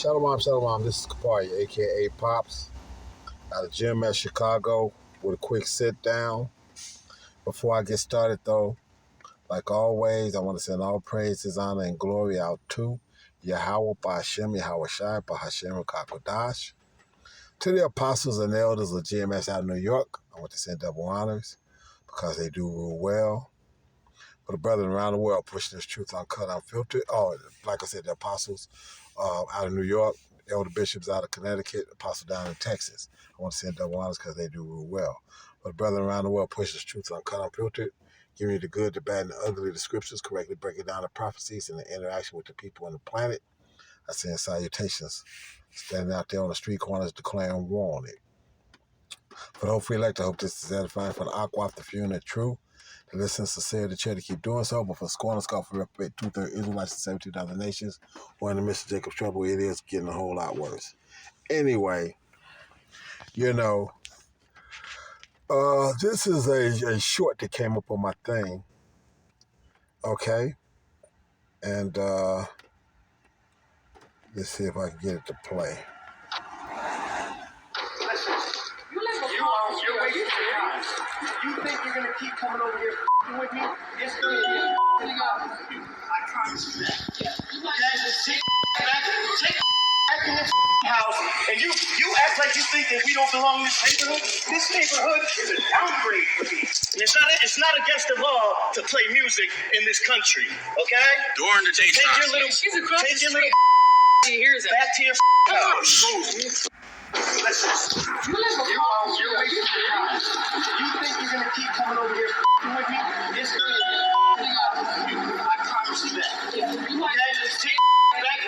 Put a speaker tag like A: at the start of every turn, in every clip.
A: Shalom, shalom. This is Kapari, aka Pops, out of GMS Chicago, with a quick sit down. Before I get started, though, like always, I want to send all praises, honor, and glory out to Yahweh, Ba'Shem, Yahweh Shai, Ba'Hashem, Kakodash. To the apostles and elders of GMS out of New York, I want to send double honors because they do rule well. For the brethren around the world pushing this truth uncut, unfiltered. Oh, like I said, the apostles out of New York, elder bishops out of Connecticut, apostle down in Texas. I want to send double honors because they do rule well. For the brethren around the world pushing this truth uncut, unfiltered, giving you the good, the bad, and the ugly, the scriptures, correctly breaking down the prophecies and the interaction with the people on the planet. I send salutations, standing out there on the street corners declaring war on it. For the hopefully elect, I hope this is edifying for the aqua, the few, and the true. To listen, sincere, the chair to keep doing so, but for scorn and scoff, for reprobate two-thirds Israelites and 72,000 nations, or in the midst of Jacob's trouble, it is getting a whole lot worse. Anyway, this is a short that came up on my thing, okay? And let's see if I can get it to play.
B: You think you're gonna keep coming over here with me? It's gonna be out with you. I promise you that. You guys just take back in this house, and you act like you think that we don't belong in this neighborhood. This neighborhood is a downgrade for me. And it's not against the law to play music in this country, okay?
C: During the daytime.
B: Take your little,
D: She's across
B: take
D: the
B: your little
D: She hears it.
B: back to your house. Listen, you're wasting your time. You think you're gonna keep coming over here with me? It's gonna be out with you. I promise you that. You guys just take back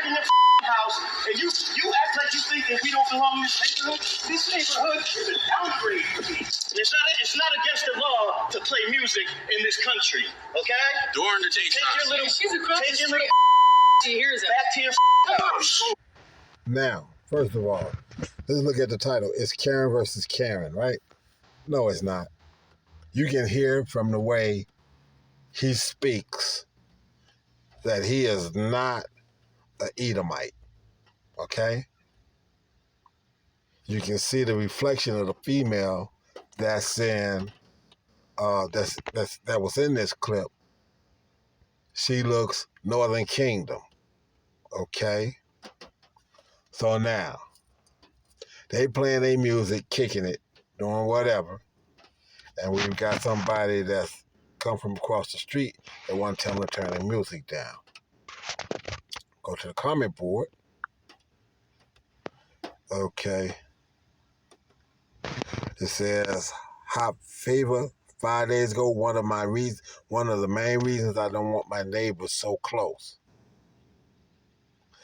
B: in the house, and you act like you think that we don't belong in this neighborhood. This neighborhood is a downgrade for me. And it's not against the law to play music in this country, okay?
C: During the
B: Take
C: daytime.
B: your little,
D: She's across
B: take
D: the
B: your little
D: She hears it.
B: back to your house.
A: Now, first of all, let's look at the title. It's Karen versus Karen, right? No, it's not. You can hear from the way he speaks that he is not an Edomite, okay? You can see the reflection of the female that's in that was in this clip. She looks Northern Kingdom, okay? So now, they playing their music, kicking it, doing whatever, and we've got somebody that's come from across the street that want to tell them to turn their music down. Go to the comment board. Okay. It says, hot favor 5 days ago. One of the main reasons I don't want my neighbors so close.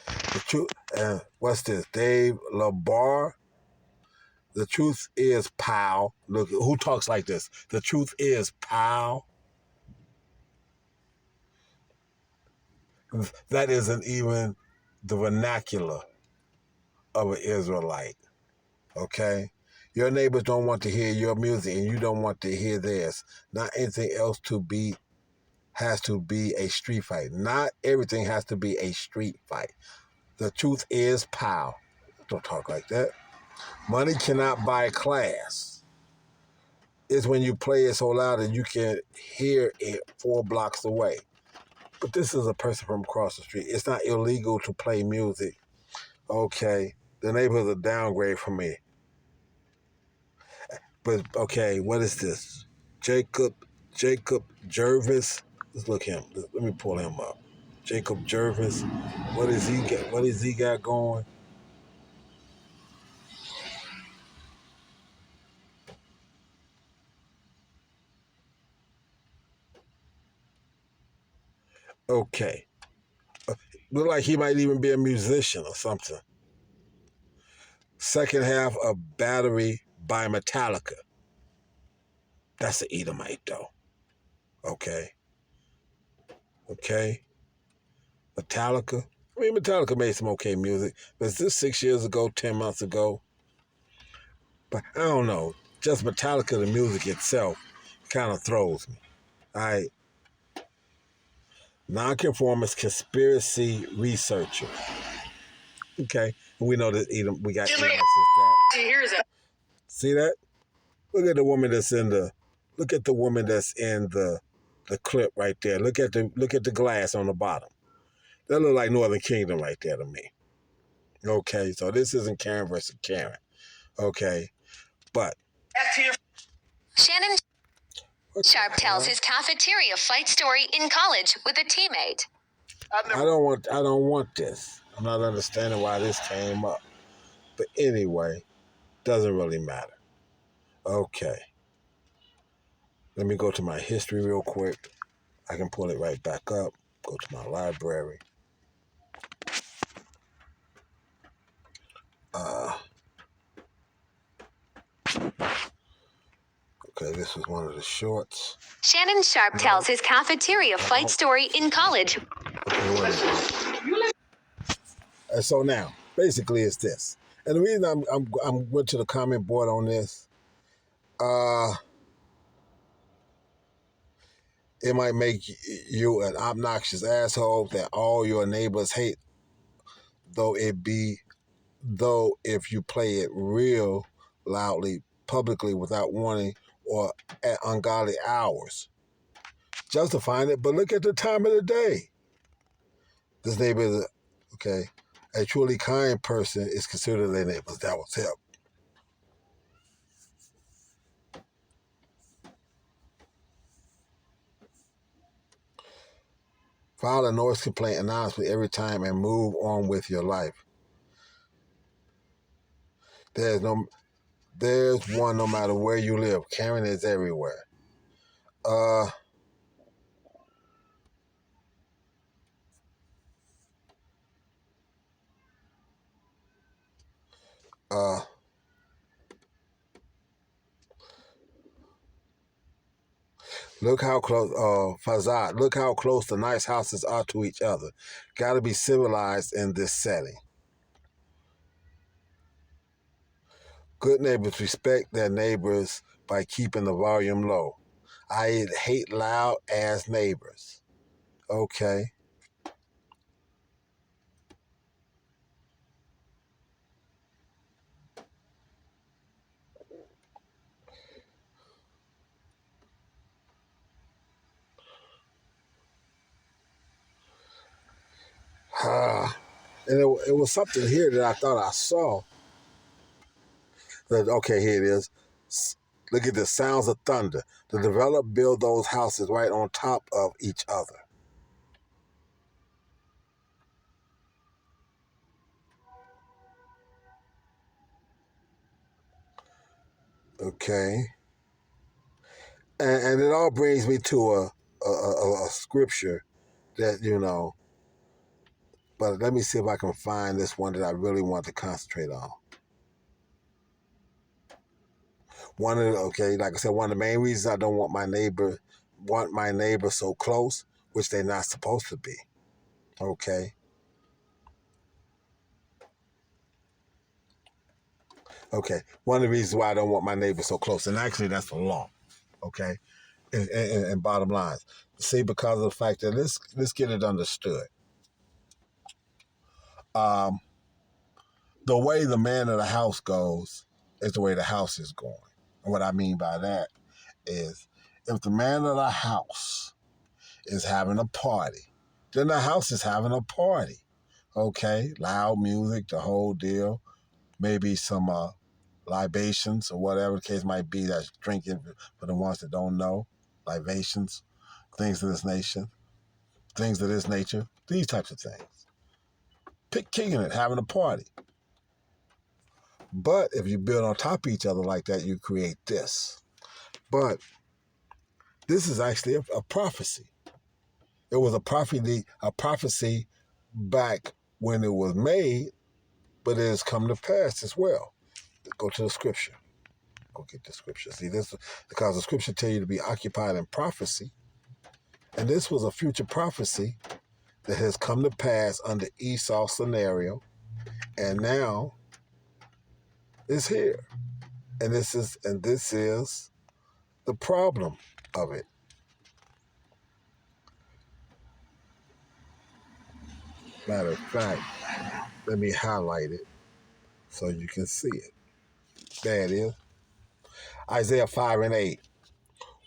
A: The truth, and what's this? Dave LaBar. The truth is, pal. Look, who talks like this? The truth is, pal. That isn't even the vernacular of an Israelite. Okay? Your neighbors don't want to hear your music and you don't want to hear theirs. Not anything else has to be a street fight. Not everything has to be a street fight. The truth is, pal. Don't talk like that. Money cannot buy class. It's when you play it so loud that you can hear it 4 blocks away. But this is a person from across the street. It's not illegal to play music. Okay, the neighborhood's a downgrade for me. But, okay, what is this? Jacob Jervis. Let's look him. Let me pull him up. Jacob Jervis. What is he got going? Okay. Look like he might even be a musician or something. Second half of Battery by Metallica. That's an Edomite, though. Okay. Metallica. I mean, Metallica made some okay music. Was this 6 years ago, 10 months ago? But I don't know. Just Metallica, the music itself, kind of throws me. All right. Nonconformist conspiracy researcher. Okay, and we know that Edom, we got Edomites as that.
D: Here's it.
A: See that? Look at the woman that's in the. Look at the woman that's in the clip right there. Look at the glass on the bottom. That look like Northern Kingdom right there to me. Okay, so this isn't Karen versus Karen. Okay, but
C: Shannon Sharp tells his cafeteria fight story in college with a teammate.
A: I don't want this. I'm not understanding why this came up. But anyway, doesn't really matter. Okay. Let me go to my history real quick. I can pull it right back up. Go to my library. Okay, this was one of the shorts.
C: Shannon Sharp tells his cafeteria fight story in college.
A: Okay, what is it? And so now, basically, it's this. And the reason I'm went to the comment board on this, it might make you an obnoxious asshole that all your neighbors hate, though if you play it real loudly, publicly, without warning, or at ungodly hours. Justifying it, but look at the time of the day. This neighbor is, okay, a truly kind person is considered their neighbors. That was him. File a noise complaint anonymously every time and move on with your life. There's one no matter where you live. Karen is everywhere. Look how close, Fazad, look how close the nice houses are to each other. Got to be civilized in this setting. Good neighbors respect their neighbors by keeping the volume low. I hate loud-ass neighbors. Okay. And it was something here that I thought I saw. Okay, here it is. Look at the sounds of thunder. The developer build those houses right on top of each other. Okay. And it all brings me to a scripture that, but let me see if I can find this one that I really want to concentrate on. Like I said, one of the main reasons I don't want my neighbor so close, which they're not supposed to be. Okay. Okay. One of the reasons why I don't want my neighbor so close, and actually that's the law. Okay. And bottom line, see, because of the fact that let's get it understood. The way the man of the house goes is the way the house is going. And what I mean by that is, if the man of the house is having a party, then the house is having a party. Okay, loud music, the whole deal. Maybe some libations or whatever the case might be. That's drinking for the ones that don't know. Libations, things of this nature, these types of things. Kicking it, having a party. But if you build on top of each other like that, you create this. But this is actually a prophecy. It was a prophecy back when it was made, but it has come to pass as well. Go to the scripture. Go get the scripture. See, this because the scripture tell you to be occupied in prophecy. And this was a future prophecy that has come to pass under Esau's scenario. And now it's here. And this is the problem of it. Matter of fact, Let me highlight it so you can see it. There it is. Isaiah 5 and 8.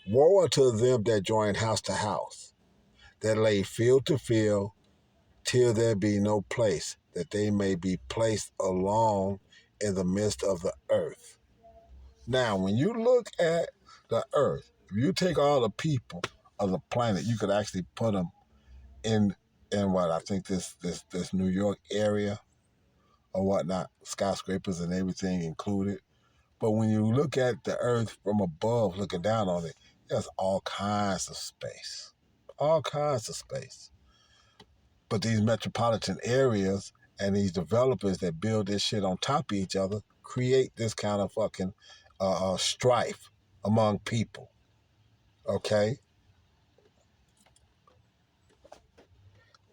A: Woe unto them that join house to house, that lay field to field, till there be no place, that they may be placed alone in the midst of the earth. Now, when you look at the earth, if you take all the people of the planet, you could actually put them in what I think this New York area or whatnot, skyscrapers and everything included. But when you look at the earth from above, looking down on it, there's all kinds of space. All kinds of space. But these metropolitan areas and these developers that build this shit on top of each other create this kind of fucking strife among people. Okay?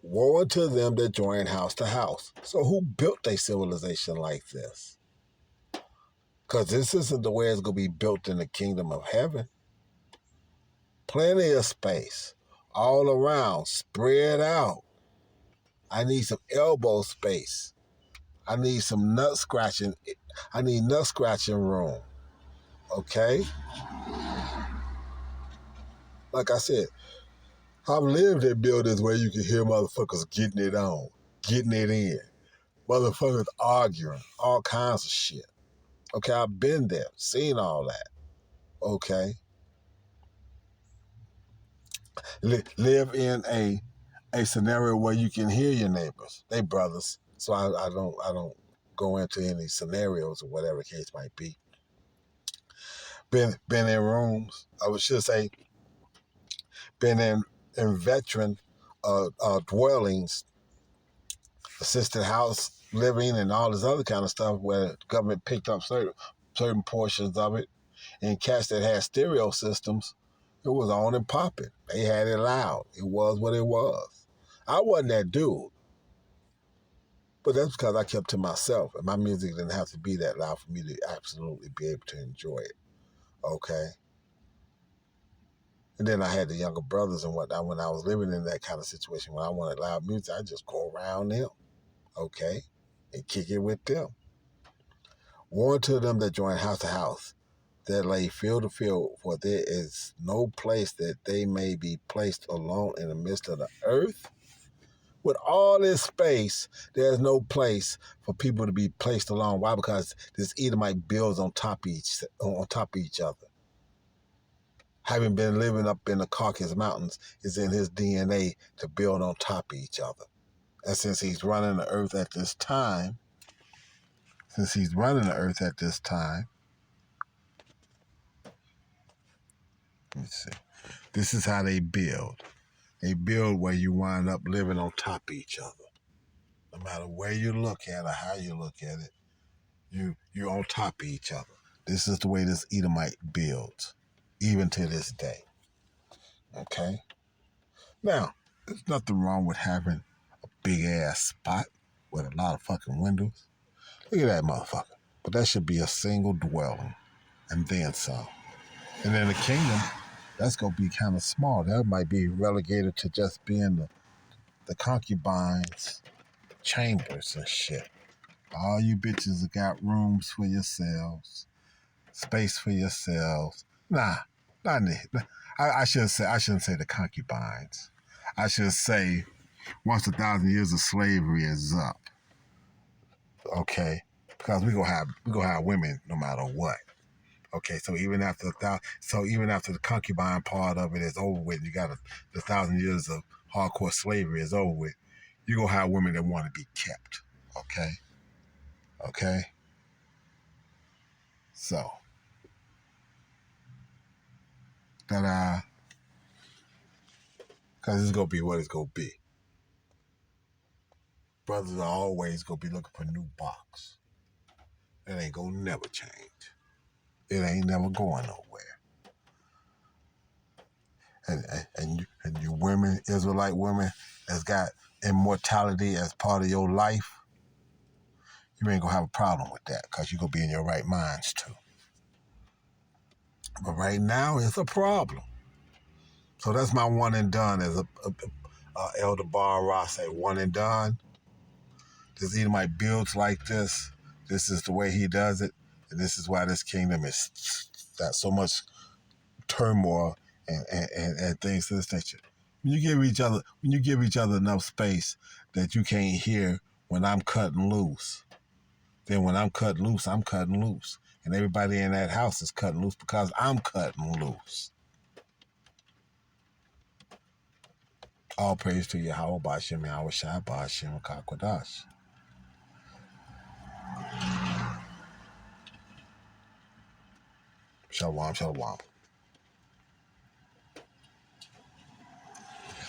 A: Woe unto them that join house to house. So who built a civilization like this? Because this isn't the way it's going to be built in the kingdom of heaven. Plenty of space all around, spread out. I need some elbow space. I need some nut scratching. I need nut scratching room. Okay? Like I said, I've lived in buildings where you can hear motherfuckers getting it on, getting it in. Motherfuckers arguing, all kinds of shit. Okay, I've been there, seen all that. Okay? Live in a scenario where you can hear your neighbors. They brothers. So I don't go into any scenarios or whatever the case might be. Been in rooms, I should say, been in veteran dwellings, assisted house living, and all this other kind of stuff where the government picked up certain portions of it, and cats that had stereo systems, it was on and popping. They had it loud. It was what it was. I wasn't that dude, but that's because I kept to myself, and my music didn't have to be that loud for me to absolutely be able to enjoy it. Okay? And then I had the younger brothers and whatnot. When I was living in that kind of situation, when I wanted loud music, I just go around them, okay, and kick it with them. Woe to them that join house to house, that lay field to field, for there is no place that they may be placed alone in the midst of the earth. With all this space, there's no place for people to be placed alone. Why? Because this Edomite builds on top of each other. Having been living up in the Caucasus Mountains, is in his DNA to build on top of each other. And since he's running the earth at this time, let me see. This is how they build. They build where you wind up living on top of each other. No matter where you look at or how you look at it, you're on top of each other. This is the way this Edomite builds, even to this day. Okay? Now, there's nothing wrong with having a big-ass spot with a lot of fucking windows. Look at that motherfucker. But that should be a single dwelling, and then some. And in the kingdom, that's going to be kind of small. That might be relegated to just being the concubines' chambers and shit. All you bitches have got rooms for yourselves, space for yourselves. Nah, not I shouldn't say the concubines. I should say once 1,000 years of slavery is up. Okay, because we gonna have women no matter what. Okay, so even after the concubine part of it is over with, you got the 1,000 years of hardcore slavery is over with. You gonna have women that want to be kept. Okay. So that because it's gonna be what it's gonna be. Brothers are always gonna be looking for a new box. It ain't gonna never change. It ain't never going nowhere. And you women, Israelite women, that's got immortality as part of your life, you ain't gonna have a problem with that because you're gonna be in your right minds too. But right now, it's a problem. So that's my one and done, as Elder Bar Ross say, one and done. this Edomite builds like this. This is the way he does it, and this is why this kingdom is got so much turmoil and things to this nature. When you give each other enough space that you can't hear when I'm cutting loose, then when I'm cutting loose, I'm cutting loose, and everybody in that house is cutting loose because I'm cutting loose. All praise to Yahweh Bashem, Yahweh Shai Bashem, Kakwadash. Shalom, shalom.